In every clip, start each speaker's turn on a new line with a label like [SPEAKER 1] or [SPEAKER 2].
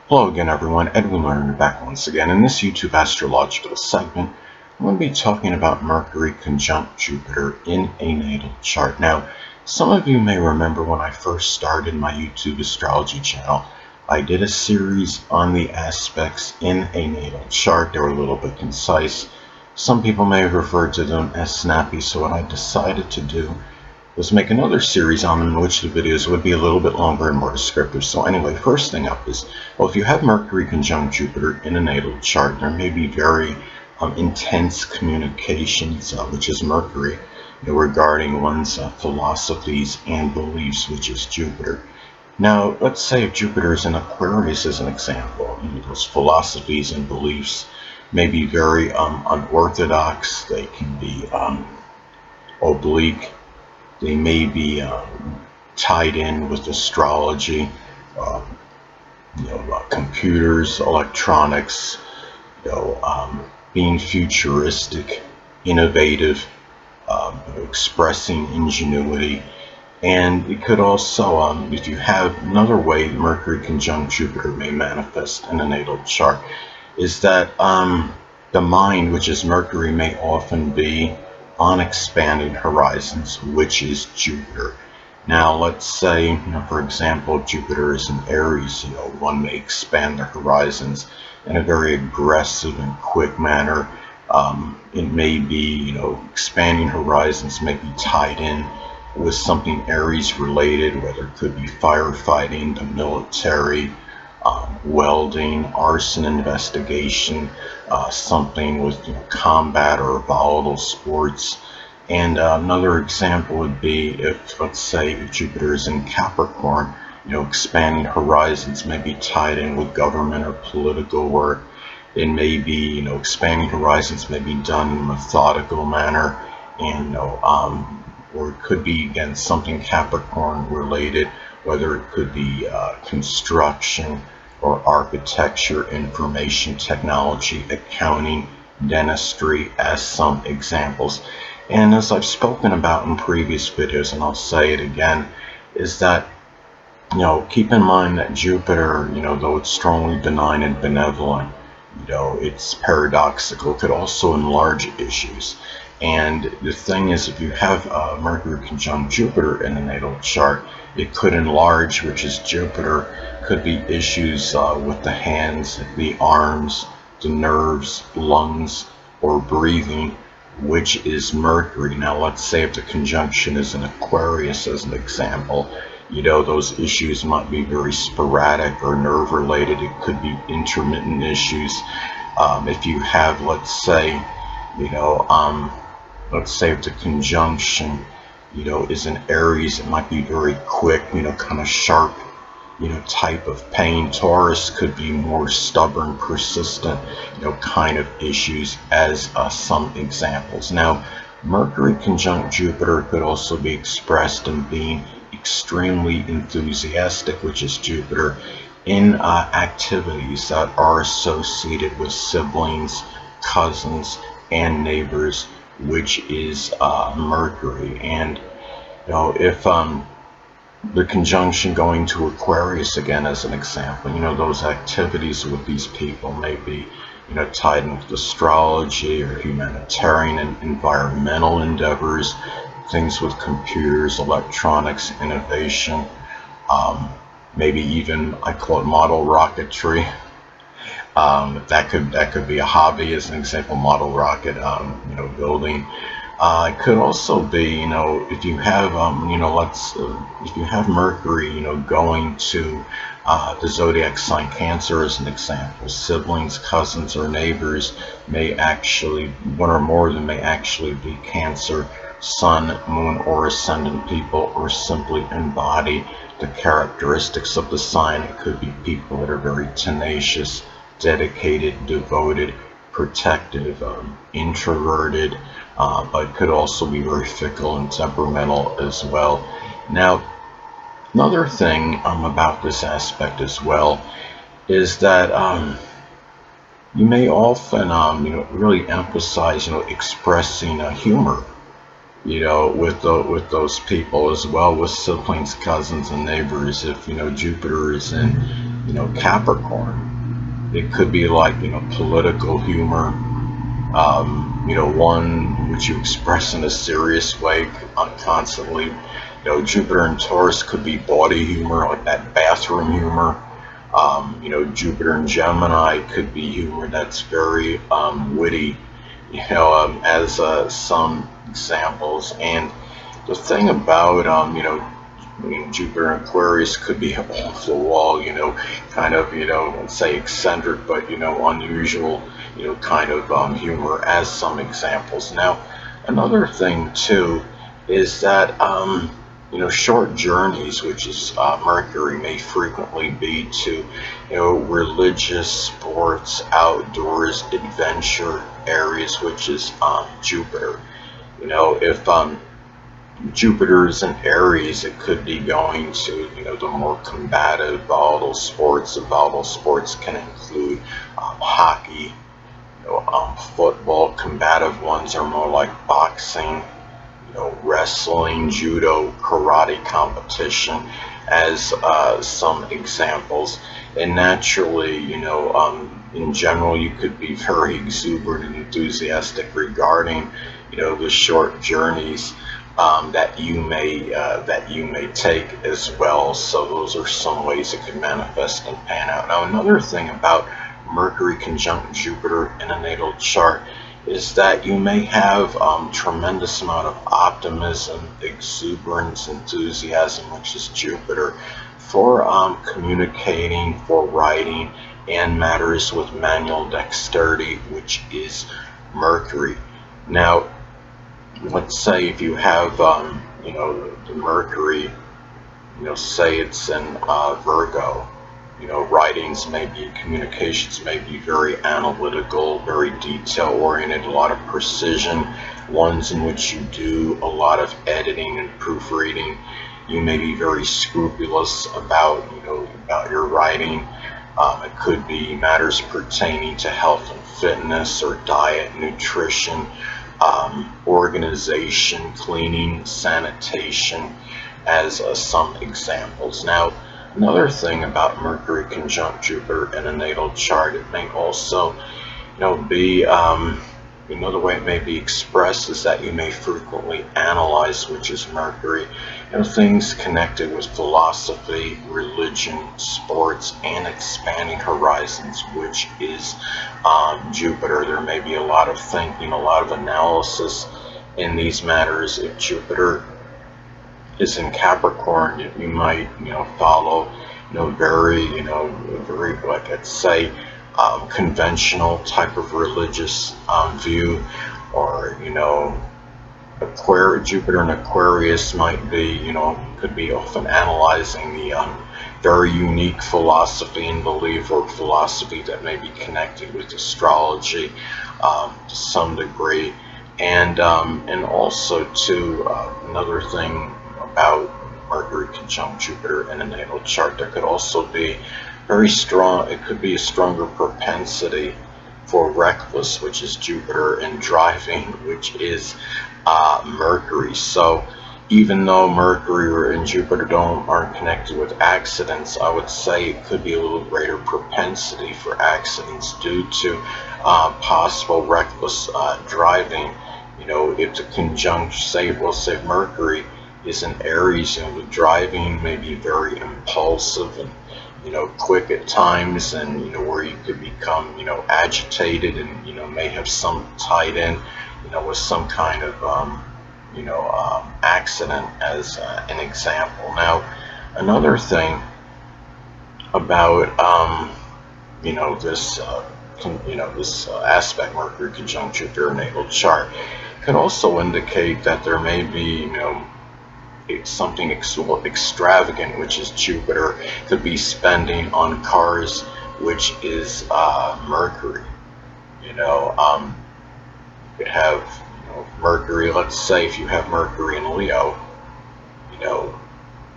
[SPEAKER 1] Hello again everyone, Edwin Lerner back once again. In this YouTube astrological segment, I'm going to be talking about Mercury conjunct Jupiter in a natal chart. Now, some of you may remember when I first started my YouTube astrology channel, I did a series on the aspects in a natal chart. They were a little bit concise. Some people may have referred to them as snappy, so what I decided to do was make another series on them in which the videos would be a little bit longer and more descriptive. So anyway, first thing up is, well, if you have Mercury conjunct Jupiter in a natal chart, there may be very intense communications, which is Mercury, regarding one's philosophies and beliefs, which is Jupiter. Now, let's say if Jupiter is in Aquarius as an example, those philosophies and beliefs may be very unorthodox. They can be oblique. They may be tied in with astrology, uh, computers, electronics, being futuristic, innovative, expressing ingenuity. And it could also, if you have another way Mercury conjunct Jupiter may manifest in a natal chart, is that the mind, which is Mercury, may often be on expanding horizons, which is Jupiter. Now, let's say, for example, Jupiter is in Aries, one may expand the horizons in a very aggressive and quick manner. It may be, expanding horizons may be tied in with something Aries related, whether it could be firefighting, the military, welding, arson investigation, something with combat or volatile sports. And another example would be if, let's say, if Jupiter is in Capricorn, expanding horizons may be tied in with government or political work. It may be, expanding horizons may be done in a methodical manner, and or it could be, again, something Capricorn related, whether it could be construction or architecture, information technology, accounting, dentistry, as some examples. And as I've spoken about in previous videos, and I'll say it again, is that, keep in mind that Jupiter, though it's strongly benign and benevolent, it's paradoxical, could also enlarge issues. And the thing is, if you have Mercury conjunct Jupiter in a natal chart, it could enlarge, which is Jupiter, could be issues with the hands, the arms, the nerves, lungs, or breathing, which is Mercury. Now, let's say if the conjunction is in Aquarius as an example, those issues might be very sporadic or nerve related. It could be intermittent issues. If you have, let's say if the conjunction, is in Aries, it might be very quick, kind of sharp, type of pain. Taurus could be more stubborn, persistent, kind of issues, as some examples. Now, Mercury conjunct Jupiter could also be expressed in being extremely enthusiastic, which is Jupiter, in activities that are associated with siblings, cousins, and neighbors, which is Mercury. And if the conjunction going to Aquarius, again as an example, those activities with these people may be tied in with astrology or humanitarian and environmental endeavors, things with computers, electronics, innovation, maybe even, I call it model rocketry. That could be a hobby, as an example, model rocket, building. It could also be, if you have, if you have Mercury, going to the zodiac sign Cancer as an example, siblings, cousins, or neighbors may actually, one or more of them may actually be Cancer, Sun, Moon, or Ascendant people, or simply embody the characteristics of the sign. It could be people that are very tenacious, dedicated, devoted, protective, introverted, but could also be very fickle and temperamental as well. Now, another thing about this aspect as well is that you may often really emphasize expressing humor with those people as well, with siblings, cousins, and neighbors. If Jupiter is in Capricorn, it could be like, political humor, one which you express in a serious way constantly. Jupiter and Taurus could be bawdy humor, like that bathroom humor. Jupiter and Gemini could be humor that's very witty, as some examples. And the thing about, Jupiter and Aquarius could be off the wall, kind of, let's say eccentric, but, unusual, kind of humor as some examples. Now, another thing too is that, short journeys, which is Mercury, may frequently be to, religious, sports, outdoors, adventure areas, which is Jupiter. If Jupiter is in Aries, it could be going to, the more combative, volatile sports. The volatile sports can include hockey, football. Combative ones are more like boxing, wrestling, judo, karate competition as some examples. And naturally, in general, you could be very exuberant and enthusiastic regarding, the short journeys that you may take as well. So those are some ways it could manifest and pan out. Now, another thing about Mercury conjunct Jupiter in a natal chart is that you may have tremendous amount of optimism, exuberance, enthusiasm, which is Jupiter, for communicating, for writing, and matters with manual dexterity, which is Mercury. Now, let's say if you have, the Mercury, say it's in Virgo, writings maybe, communications may be very analytical, very detail oriented, a lot of precision, ones in which you do a lot of editing and proofreading. You may be very scrupulous about, about your writing. It could be matters pertaining to health and fitness or diet, nutrition, organization, cleaning, sanitation, as some examples. Now, another thing about Mercury conjunct Jupiter in a natal chart, it may also, be, the way it may be expressed is that you may frequently analyze, which is Mercury, things connected with philosophy, religion, sports, and expanding horizons, which is Jupiter. There may be a lot of thinking, a lot of analysis in these matters. If Jupiter is in Capricorn, you might, follow, very, like, let's say, conventional type of religious view, or, Jupiter and Aquarius might be, could be often analyzing the very unique philosophy and belief, or philosophy that may be connected with astrology to some degree. And also too, another thing about Mercury conjunct Jupiter in a natal chart, there could also be very strong, it could be a stronger propensity for reckless, which is Jupiter, and driving, which is Mercury. So even though Mercury and Jupiter aren't connected with accidents, I would say it could be a little greater propensity for accidents due to possible reckless driving. If the conjunct, say Mercury is in Aries, the driving may be very impulsive and, quick at times, and, where you could become, agitated, and, may have some tied in, with some kind of, accident as an example. Now, another thing about, this aspect, Mercury conjunct Jupiter natal chart, could also indicate that there may be, something extravagant, which is Jupiter, could be spending on cars, which is Mercury. You could have, Mercury, let's say if you have Mercury in Leo,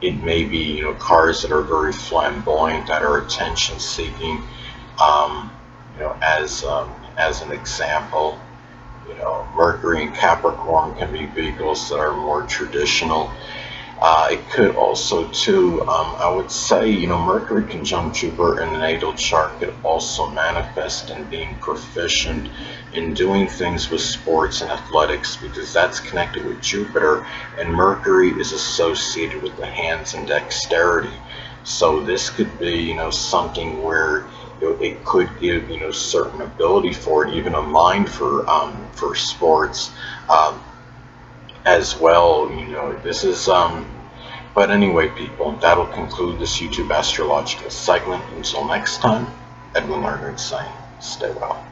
[SPEAKER 1] it may be, cars that are very flamboyant, that are attention seeking, as an example. Mercury and Capricorn can be vehicles that are more traditional, It could also, too, I would say, Mercury conjunct Jupiter in the natal chart could also manifest in being proficient in doing things with sports and athletics, because that's connected with Jupiter, and Mercury is associated with the hands and dexterity. So this could be, something where it could give, certain ability for it, even a mind for sports. Um, as well. This is but anyway, people, that'll conclude this YouTube astrological segment. Until next time, Edwin Leonard saying, stay well.